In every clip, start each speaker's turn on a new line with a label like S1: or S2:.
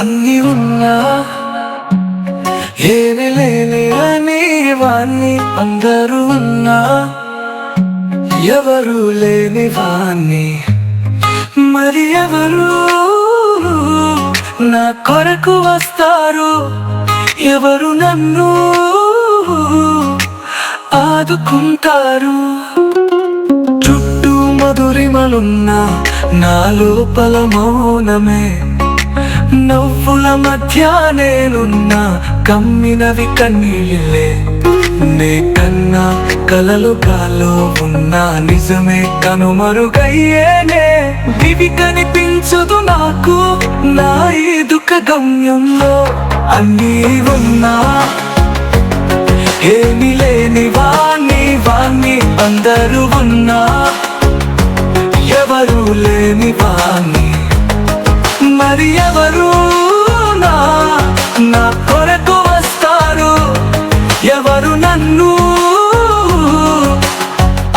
S1: అన్ని ఉన్నా ఏమి లేని అని వాణ్ణి అందరూ ఉన్నా ఎవరు లేని వాణ్ణి మరి ఎవరు నా కొరకు వస్తారు ఎవరు నన్ను ఆదుకుంటారు చుట్టూ మధురిమలున్నా నా లోపల మౌనమే నవ్వుల మధ్య నేనున్నా కమ్మినవి కన్నీళ్ళే నే కన్నా కలలు గాలో ఉన్నా నిజమే కనుమరుగయ్యేనే దివి కనిపించదు నాకు నా ఈ దుఃఖ గమ్యంలో అన్నీ ఉన్నా ఏమి లేని వాణ్ణి అందరూ ఉన్నా ఎవరు లేని వాణ్ణి మరి ఎవరు నా కొరకు వస్తారు ఎవరు నన్ను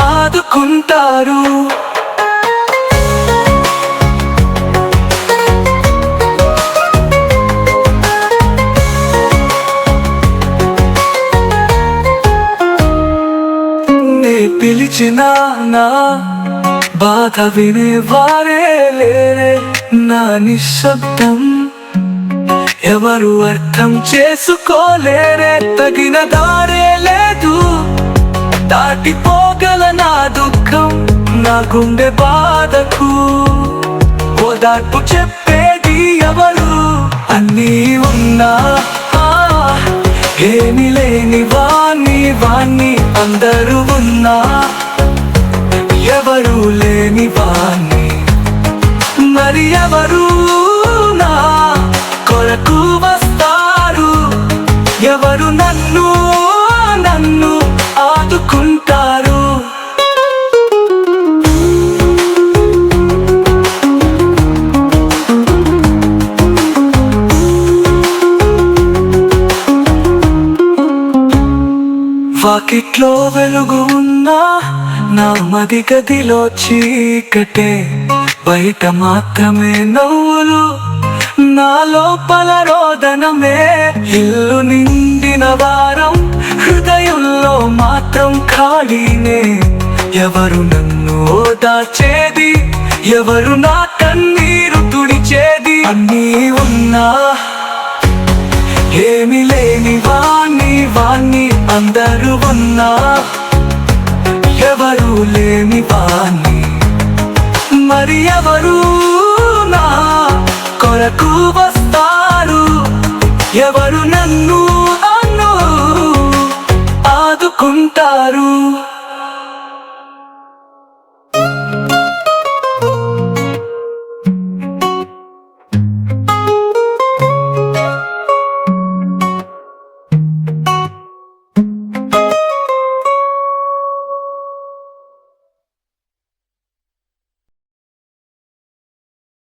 S1: ఆదుకుంటారు నే పిలిచినా నా బాధ వినేవారే లేరే నా నిశ్శబ్దం ఎవరు అర్థం చేసుకోలేరే తగిన దారే లేదు దాటిపోగల నా దుఃఖం నా గుండె బాధకు ఓదార్పు చెప్పేది ఎవరు అన్నీ ఉన్నా ఏమి లేని వాణ్ణి అందరూ ఉన్నా ఎవరు లేని వాణ్ణి మరి ఎవరు నా కొరకు వస్తారు ఎవరు నన్ను ఆదుకుంటారు వాకిట్లో వెలుగు ఉన్నా నా మది గదిలో చీకటే బయట మాత్రమే నవ్వులు నా లోపల రోదనమే ఇల్లు నిండిన వారం హృదయంలో మాత్రం ఖాళీనే ఎవరు నన్ను ఓదార్చేది ఎవరు నా కన్నీరు తుడిచేది అన్నీ ఉన్నా ఏమి లేని వాణ్ణి అందరూ ఉన్నా ఎవరు లేని వాణ్ణి మరి ఎవరు నా కొరకు వస్తారు ఎవరు నన్ను